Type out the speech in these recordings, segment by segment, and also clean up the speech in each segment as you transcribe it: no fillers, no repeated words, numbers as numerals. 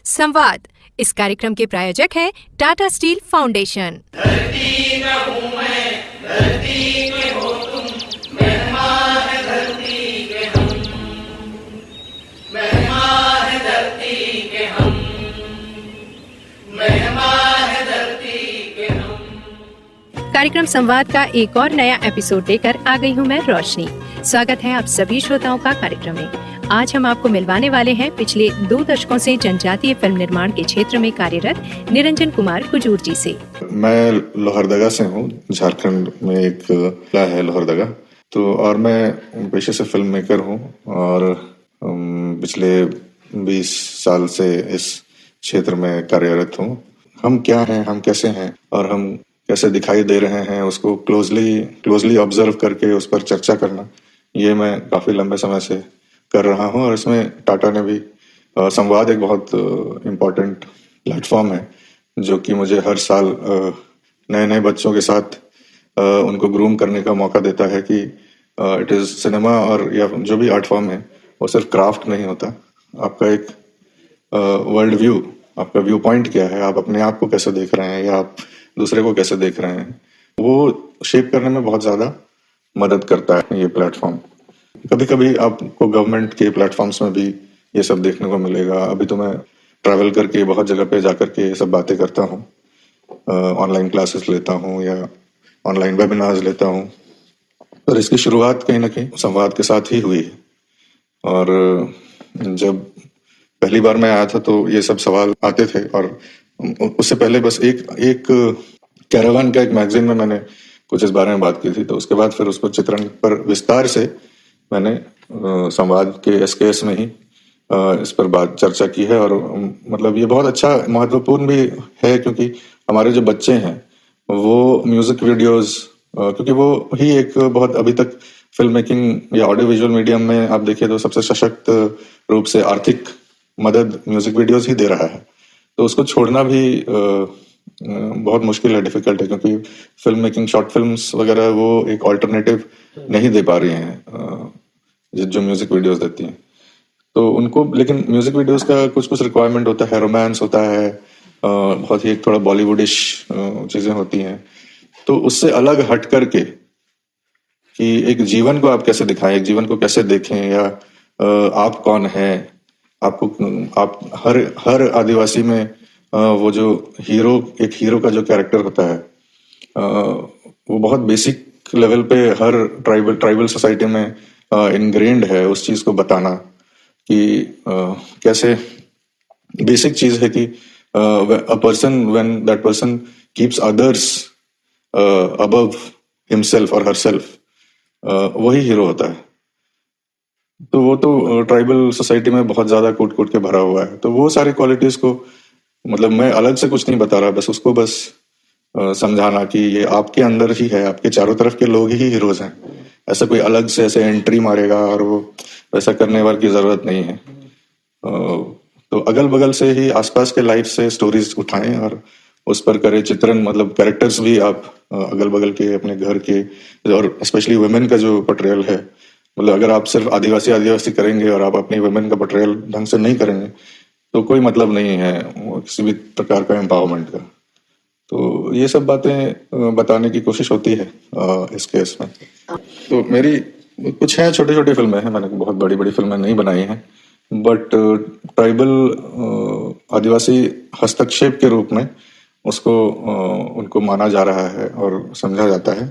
संवाद। इस कार्यक्रम के प्रायोजक हैं टाटा स्टील फाउंडेशन। धरती का हूँ मैं, धरती के हो तुम, मेहमान है धरती के हम, मेहमान है धरती के हम, मेहमान है धरती के हम। कार्यक्रम संवाद का एक और नया एपिसोड लेकर आ गई हूँ मैं रोशनी। स्वागत है आप सभी श्रोताओं का कार्यक्रम में। आज हम आपको मिलवाने वाले हैं पिछले 2 दशकों से जनजातीय फिल्म निर्माण के क्षेत्र में कार्यरत निरंजन कुमार कुजूर जी से। मैं लोहरदगा से हूँ। झारखंड में एक जिला है लोहरदगा। तो और मैं पेशे से फिल्म मेकर हूँ और पिछले 20 साल से इस क्षेत्र में कार्यरत हूँ। हम क्या हैं, हम कैसे हैं और हम कैसे दिखाई दे रहे हैं, उसको क्लोजली ऑब्जर्व करके उस पर चर्चा करना, ये मैं काफ़ी लंबे समय से कर रहा हूँ। और इसमें टाटा ने भी संवाद एक बहुत इम्पोर्टेंट प्लेटफॉर्म है जो कि मुझे हर साल नए नए बच्चों के साथ उनको ग्रूम करने का मौका देता है कि इट इज़ सिनेमा और या जो भी आर्ट फॉर्म है वो सिर्फ क्राफ्ट नहीं होता। आपका एक वर्ल्ड व्यू, आपका व्यू पॉइंट क्या है, आप अपने आप को कैसे देख रहे हैं या आप दूसरे को कैसे देख रहे हैं, वो शेप करने में बहुत ज़्यादा मदद करता है ये प्लेटफॉर्म। कभी कभी आपको गवर्नमेंट के प्लेटफॉर्म्स में भी ये सब देखने को मिलेगा। अभी तो मैं ट्रैवल करके बहुत जगह पे जाकर के ये सब बातें करता हूँ, ऑनलाइन क्लासेस लेता हूँ या ऑनलाइन वेबिनार्स लेता हूँ। पर इसकी शुरुआत कहीं ना कहीं संवाद के साथ ही हुई है। और जब पहली बार मैं आया था तो ये सब सवाल आते थे और उससे पहले बस एक कैरावान का एक मैगजीन में मैंने कुछ इस बारे में बात की थी। तो उसके बाद फिर उस पर चित्रण पर विस्तार से मैंने संवाद के एसकेएस में ही इस पर बात चर्चा की है। और मतलब ये बहुत अच्छा महत्वपूर्ण भी है क्योंकि हमारे जो बच्चे हैं वो म्यूजिक वीडियोस, क्योंकि वो ही एक बहुत अभी तक फिल्म मेकिंग या ऑडियो विजुअल मीडियम में आप देखिए तो सबसे सशक्त रूप से आर्थिक मदद म्यूजिक वीडियोस ही दे रहा है। तो उसको छोड़ना भी बहुत मुश्किल है, डिफिकल्ट है, क्योंकि फिल्म मेकिंग, शॉर्ट फिल्म्स वगैरह वो एक ऑल्टरनेटिव नहीं दे पा रही हैं जो म्यूजिक वीडियोस देती हैं। तो उनको, लेकिन म्यूजिक वीडियोस का कुछ कुछ रिक्वायरमेंट होता है, रोमांस होता है, बहुत ही एक थोड़ा बॉलीवुडिश चीजें होती हैं। तो उससे अलग हट करके कि एक जीवन को आप कैसे दिखाएं, एक जीवन को कैसे देखें, या आप कौन हैं, आपको आप हर आदिवासी में वो जो एक हीरो का जो कैरेक्टर होता है वो बहुत बेसिक लेवल पे हर ट्राइबल सोसाइटी में इनग्रेन्ड है। उस चीज को बताना कि कैसे बेसिक चीज है कि a person, when that person keeps others above himself और हरसेल्फ, वही हीरो होता है। तो वो तो ट्राइबल सोसाइटी में बहुत ज्यादा कूट कूट के भरा हुआ है। तो वो सारी क्वालिटीज को, मतलब मैं अलग से कुछ नहीं बता रहा, बस उसको समझाना कि ये आपके अंदर ही है, आपके चारों तरफ के लोग ही हीरोज हैं। ऐसा कोई अलग से ऐसे एंट्री मारेगा और वो वैसा करने वाली की जरूरत नहीं है। तो अगल बगल से ही, आसपास के लाइफ से स्टोरीज उठाएं और उस पर करें चित्रण। मतलब कैरेक्टर्स भी आप अगल बगल के, अपने घर के, और स्पेशली वुमेन का जो पोर्ट्रेयल है, मतलब अगर आप सिर्फ आदिवासी करेंगे और आप अपनी वुमेन का पोर्ट्रेयल ढंग से नहीं करेंगे तो कोई मतलब नहीं है किसी भी प्रकार का एम्पावरमेंट का। तो ये सब बातें बताने की कोशिश होती है इस केस में। तो मेरी कुछ है छोटी छोटी फिल्में हैं, मैंने बहुत बड़ी बड़ी फिल्में नहीं बनाई हैं, बट ट्राइबल आदिवासी हस्तक्षेप के रूप में उसको उनको माना जा रहा है और समझा जाता है।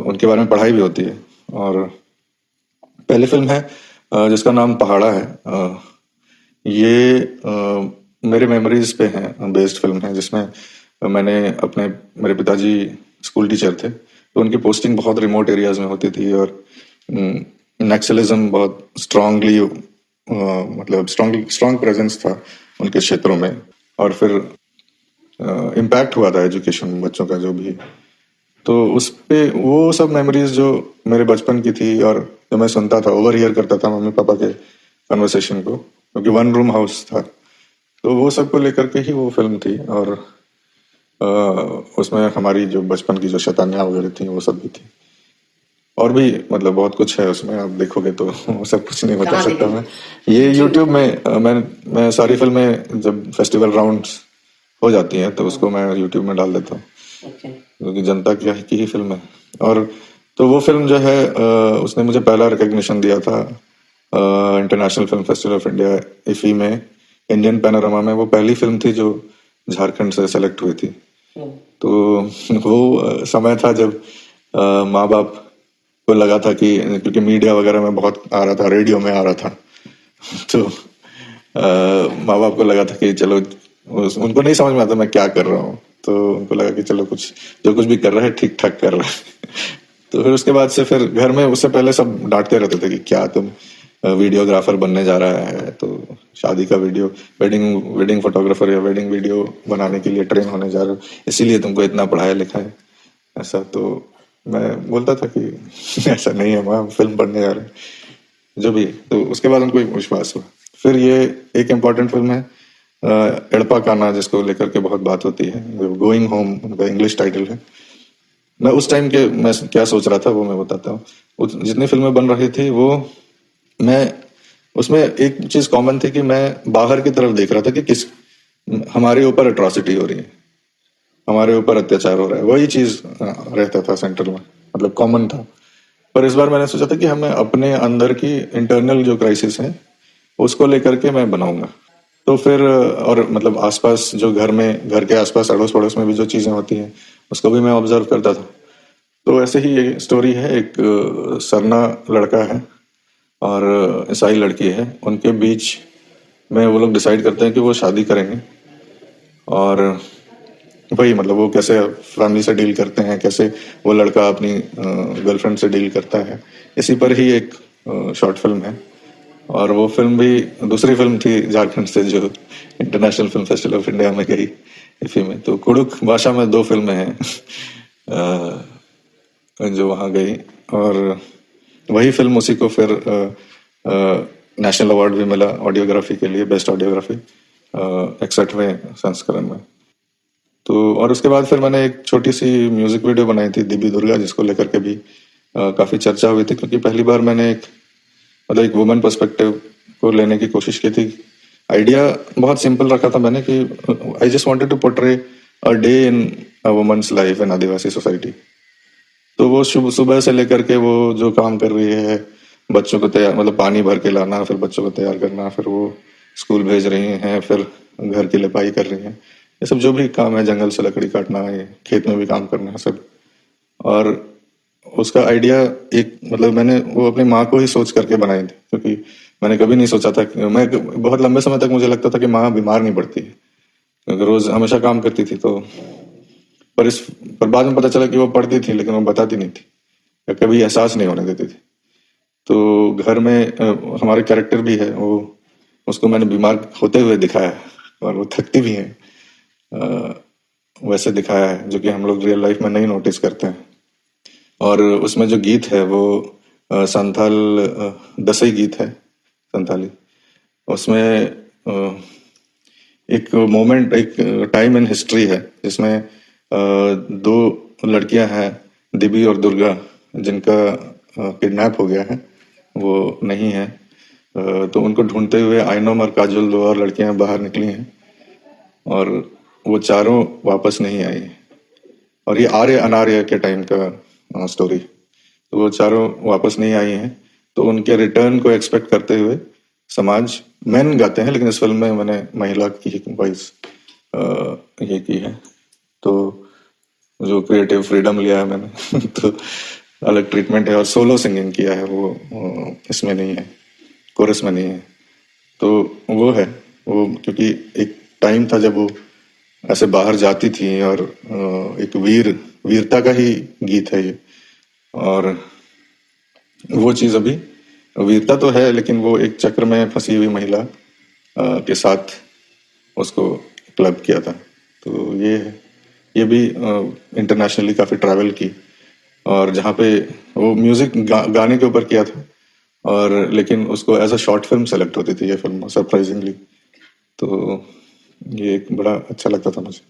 उनके बारे में पढ़ाई भी होती है। और पहली फिल्म है जिसका नाम पहाड़ा है। ये मेरे मेमोरीज पे है बेस्ड फिल्म है, जिसमें मेरे पिताजी स्कूल टीचर थे, तो उनकी पोस्टिंग बहुत रिमोट एरियाज में होती थी और नक्सलिज्म बहुत स्ट्रांगली, मतलब स्ट्रांग प्रेजेंस था उनके क्षेत्रों में। और फिर इम्पैक्ट हुआ था एजुकेशन बच्चों का जो भी। तो उस पे वो सब मेमोरीज जो मेरे बचपन की थी और जो मैं सुनता था, ओवर हियर करता था मम्मी पापा के कन्वर्सेशन को, क्योंकि 1 रूम हाउस था, तो वो सब को लेकर के ही वो फिल्म थी। और उसमें हमारी जो बचपन की जो शैतानियां वगैरह थी वो सब भी थी। और भी मतलब बहुत कुछ है उसमें, आप देखोगे तो वो सब कुछ नहीं बता कहाँ सकता मैं। देखेंगे? ये यूट्यूब में मैं सारी फिल्में जब फेस्टिवल राउंड्स हो जाती हैं तो उसको मैं यूट्यूब में डाल देता हूँ, अच्छा। क्योंकि जनता की ही फिल्म है। और तो वो फिल्म जो है उसने मुझे पहला रिकग्निशन दिया था international film festival of India IFFI में, इंडियन पैनोरामा में। वो पहली फिल्म थी जो झारखंड से सेलेक्ट हुई थी। तो वो समय था जब माँ बाप को लगा था कि, क्योंकि मीडिया वगैरह में बहुत आ रहा था, रेडियो में आ रहा था, तो माँ बाप को लगा था कि चलो, उनको नहीं समझ में आता मैं क्या कर रहा हूँ, तो उनको लगा कि चलो कुछ जो कुछ भी कर रहा है ठीक ठाक कर रहा है। तो फिर उसके बाद से फिर घर में उससे पहले सब डांटते रहते थे कि क्या तुम वीडियोग्राफर बनने जा रहा है, तो शादी का वीडियो, वेडिंग फोटोग्राफर या वेडिंग वीडियो बनाने के लिए ट्रेन होने जा रहे हो, इसीलिए तुमको इतना पढ़ाया लिखा है ऐसा। तो मैं बोलता था कि ऐसा नहीं है, मैं फिल्म बनने जा रहा हूँ जो भी। तो उसके बाद उनको एक विश्वास हुआ। फिर ये एक इम्पॉर्टेंट फिल्म है एड़पा काना, जिसको लेकर के बहुत बात होती है, गोइंग होम उनका इंग्लिश टाइटल है। मैं उस टाइम के मैं क्या सोच रहा था वो मैं बताता हूँ। जितनी फिल्में बन रही थी वो, मैं उसमें एक चीज कॉमन थी कि मैं बाहर की तरफ देख रहा था कि किस हमारे ऊपर अट्रॉसिटी हो रही है, हमारे ऊपर अत्याचार हो रहा है, वही चीज रहता था सेंटर में, मतलब कॉमन था। पर इस बार मैंने सोचा था कि हमें अपने अंदर की इंटरनल जो क्राइसिस है उसको लेकर के मैं बनाऊंगा। तो फिर और मतलब आसपास जो घर के आसपास अड़ोस पड़ोस में भी जो चीजें होती हैं उसको भी मैं ऑब्जर्व करता था। तो ऐसे ही ये स्टोरी है। एक सरना लड़का है और ईसाई लड़की है, उनके बीच में वो लोग डिसाइड करते हैं कि वो शादी करेंगे। और वही मतलब वो कैसे फैमिली से डील करते हैं, कैसे वो लड़का अपनी गर्लफ्रेंड से डील करता है, इसी पर ही एक शॉर्ट फिल्म है। और वो फिल्म भी दूसरी फिल्म थी झारखंड से जो international film festival of India में गई इफी में। तो कुड़ुक भाषा में 2 फिल्में हैं जो वहाँ गई। और वही फिल्म उसी को फिर नेशनल अवार्ड भी मिला ऑडियोग्राफी के लिए, बेस्ट ऑडियोग्राफी 61वें संस्करण में। तो और उसके बाद फिर मैंने एक छोटी सी म्यूजिक वीडियो बनाई थी दिव्य दुर्गा, जिसको लेकर के भी काफी चर्चा हुई थी, क्योंकि पहली बार मैंने एक वुमेन पर्सपेक्टिव को लेने की कोशिश की थी। आइडिया बहुत सिंपल रखा था मैंने कि I just wanted to portray a day in a woman's life in adivasi society. तो वो सुबह से लेकर के वो जो काम कर रही है, बच्चों को तैयार, मतलब पानी भर के लाना, फिर बच्चों को तैयार करना, फिर वो स्कूल भेज रही हैं, फिर घर की लिपाई कर रही हैं, ये सब जो भी काम है, जंगल से लकड़ी काटना है, खेत में भी काम करना है सब। और उसका आइडिया एक मतलब मैंने वो अपनी माँ को ही सोच करके बनाई थी, क्योंकि मैंने कभी नहीं सोचा था कि मैं बहुत लंबे समय तक मुझे लगता था कि माँ बीमार नहीं पड़ती है, क्योंकि रोज हमेशा काम करती थी। तो पर बाद में पता चला कि वो पढ़ती थी लेकिन वो बताती नहीं थी या कभी एहसास नहीं होने देती थी। तो घर में हमारे कैरेक्टर भी है, वो उसको मैंने बीमार होते हुए दिखाया है, और वो थकती भी है वैसे दिखाया है, जो कि हम लोग रियल लाइफ में नहीं नोटिस करते हैं। और उसमें जो गीत है वो संथाल दसई गीत है संथाली। उसमें एक मोमेंट, एक टाइम इन हिस्ट्री है जिसमें 2 लड़कियां हैं, दिबी और दुर्गा, जिनका किडनैप हो गया है, वो नहीं है। तो उनको ढूंढते हुए आइनम और काजल 2 और लड़कियां बाहर निकली हैं, और वो चारों वापस नहीं आई। और ये आर्य अनार्य के टाइम का स्टोरी। तो वो चारों वापस नहीं आई हैं, तो उनके रिटर्न को एक्सपेक्ट करते हुए समाज, मेन गाते हैं लेकिन इस फिल्म में मैंने महिला की वॉइस ये की है। तो जो क्रिएटिव फ्रीडम लिया है मैंने तो अलग ट्रीटमेंट है, और सोलो सिंगिंग किया है, वो इसमें नहीं है, कोरस में नहीं है। तो वो है वो, क्योंकि एक टाइम था जब वो ऐसे बाहर जाती थी, और एक वीरता का ही गीत है ये। और वो चीज अभी, वीरता तो है लेकिन वो एक चक्र में फंसी हुई महिला के साथ उसको क्लब किया था। तो ये भी इंटरनेशनली काफी ट्रैवल की, और जहाँ पे वो म्यूजिक गाने के ऊपर किया था, और लेकिन उसको as a short film select होती थी ये फिल्म सरप्राइजिंगली। तो ये एक बड़ा अच्छा लगता था मुझे।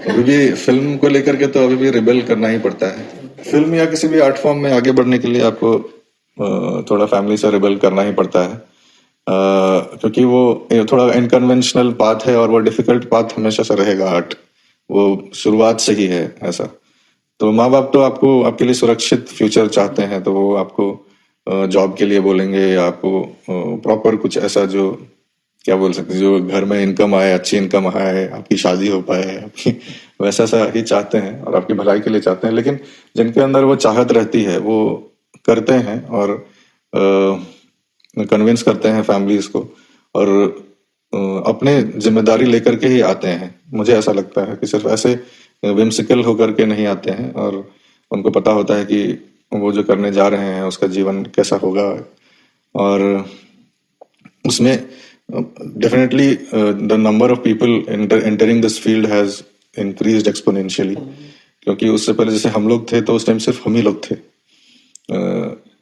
अभी भी फिल्म को लेकर के तो अभी भी रिबेल करना ही पड़ता है। फिल्म या किसी भी आर्ट फॉर्म में आगे बढ़ने के लिए आपको थोड़ा फैमिली से रिबेल करना ही पड़ता है, क्योंकि वो थोड़ा इनकन्वेंशनल पाथ है और वो डिफिकल्ट पाथ हमेशा से रहेगा। आर्ट वो शुरुआत से ही है ऐसा। तो माँ बाप तो आपको आपके लिए सुरक्षित फ्यूचर चाहते हैं, तो वो आपको जॉब के लिए बोलेंगे या आपको प्रॉपर कुछ ऐसा जो क्या बोल सकते हैं, जो घर में इनकम आए, अच्छी इनकम आए, आपकी शादी हो पाए, आपकी वैसा सा ही चाहते हैं और आपकी भलाई के लिए चाहते हैं। लेकिन जिनके अंदर वो चाहत रहती है वो करते हैं और कन्विंस करते हैं फैमिलीज को और अपने जिम्मेदारी लेकर के ही आते हैं। मुझे ऐसा लगता है कि सिर्फ ऐसे विम्सिकल होकर के नहीं आते हैं और उनको पता होता है कि वो जो करने जा रहे हैं उसका जीवन कैसा होगा। और उसमें definitely the number of people entering this field has increased exponentially, क्योंकि उससे पहले जैसे हम लोग थे तो उस टाइम सिर्फ हम ही लोग थे,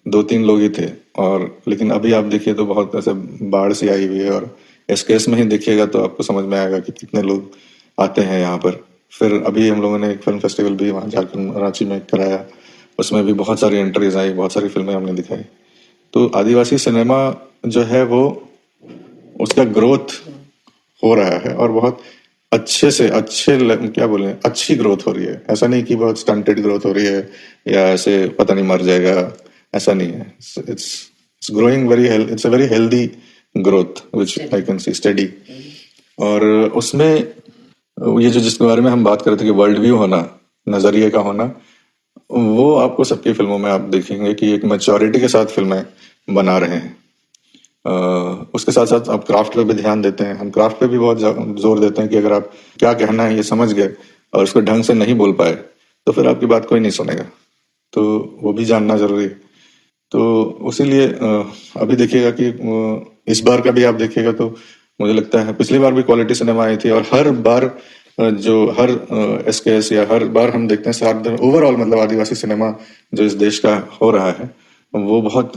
2-3 लोग ही थे। और लेकिन अभी आप देखिए तो बहुत ऐसे बाढ़ सी आई हुई है और इस केस में ही देखिएगा तो आपको समझ में आएगा कि कितने लोग आते हैं यहाँ पर। फिर अभी हम लोगों ने एक फिल्म फेस्टिवल भी वहाँ झारखंड रांची में कराया, उसमें भी बहुत सारी एंट्रीज आई, बहुत सारी फिल्में हमने दिखाई। तो आदिवासी सिनेमा जो है वो उसका ग्रोथ हो रहा है और बहुत अच्छे से क्या बोले, अच्छी ग्रोथ हो रही है। ऐसा नहीं कि बहुत स्टंटेड ग्रोथ हो रही है या ऐसे पता नहीं मर जाएगा, ऐसा नहीं है। It's growing it's a very healthy growth which I can see study. और उसमें ये जो जिसके बारे में हम बात कर रहे थे कि वर्ल्ड व्यू होना, नजरिए का होना, वो आपको सबकी फिल्मों में आप देखेंगे कि एक मैच्योरिटी के साथ फिल्में बना रहे हैं। उसके साथ साथ आप क्राफ्ट पे भी ध्यान देते हैं। हम क्राफ्ट पे भी बहुत जोर देते हैं कि अगर आप क्या कहना है ये समझ गए और उसको ढंग से नहीं बोल पाए तो फिर आपकी बात कोई नहीं सुनेगा, तो वो भी जानना जरूरी है। तो उसीलिए अभी देखिएगा कि इस बार का भी आप देखिएगा तो मुझे लगता है पिछली बार भी क्वालिटी सिनेमा आई थी और हर बार हर SKS या हर बार हम देखते हैं ओवरऑल मतलब आदिवासी सिनेमा जो इस देश का हो रहा है वो बहुत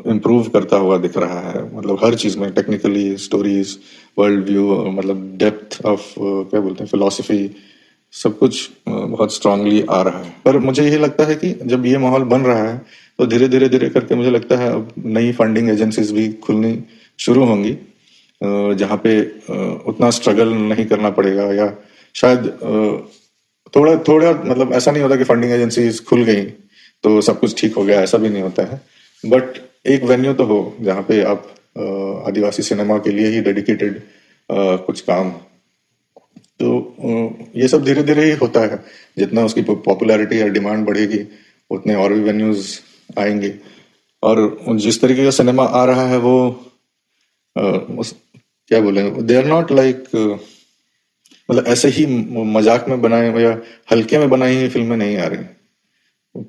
इम्प्रूव करता हुआ दिख रहा है। मतलब हर चीज में टेक्निकली, स्टोरीज, वर्ल्ड व्यू, मतलब डेप्थ ऑफ क्या बोलते हैं फिलॉसफी, सब कुछ बहुत स्ट्रांगली आ रहा है। पर मुझे यही लगता है कि जब ये माहौल बन रहा है तो धीरे धीरे करके मुझे लगता है अब नई फंडिंग एजेंसीज भी खुलनी शुरू होंगी, जहाँ पे उतना स्ट्रगल नहीं करना पड़ेगा या शायद थोड़ा मतलब ऐसा नहीं होता कि फंडिंग एजेंसीज खुल गई तो सब कुछ ठीक हो गया, ऐसा भी नहीं होता है। बट एक वेन्यू तो हो जहाँ पे आप आदिवासी सिनेमा के लिए ही डेडिकेटेड कुछ काम, तो ये सब धीरे धीरे ही होता है। जितना उसकी पॉपुलैरिटी या डिमांड बढ़ेगी उतने और भी वेन्यूज आएंगे। और जिस तरीके का सिनेमा आ रहा है वो क्या बोले, दे आर नॉट लाइक मतलब ऐसे ही मजाक में बनाए या हल्के में बनाई हुई फिल्में नहीं आ रही।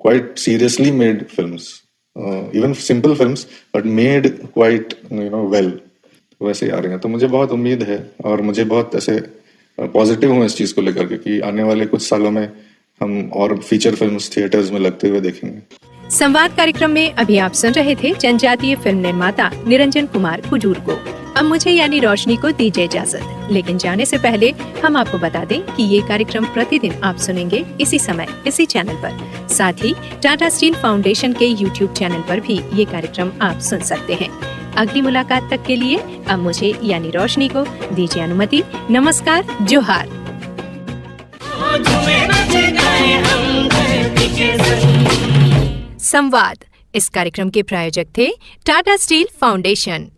Quite seriously made films, even simple films, but made quite well, वैसे आ रहे हैं। तो मुझे बहुत उम्मीद है और मुझे बहुत ऐसे पॉजिटिव हूँ इस चीज को लेकर के कि आने वाले कुछ सालों में हम और फीचर फिल्म्स थिएटर्स में लगते हुए देखेंगे। संवाद कार्यक्रम में अभी आप सुन रहे थे जनजातीय फिल्म निर्माता निरंजन कुमार कुजूर को। अब मुझे यानी रोशनी को दीजिए इजाजत, लेकिन जाने से पहले हम आपको बता दें कि ये कार्यक्रम प्रतिदिन आप सुनेंगे इसी समय इसी चैनल पर। साथ ही टाटा स्टील फाउंडेशन के YouTube चैनल पर भी ये कार्यक्रम आप सुन सकते हैं। अगली मुलाकात तक के लिए अब मुझे यानी रोशनी को दीजिए अनुमति। नमस्कार, जोहार। संवाद इस कार्यक्रम के प्रायोजक थे टाटा स्टील फाउंडेशन।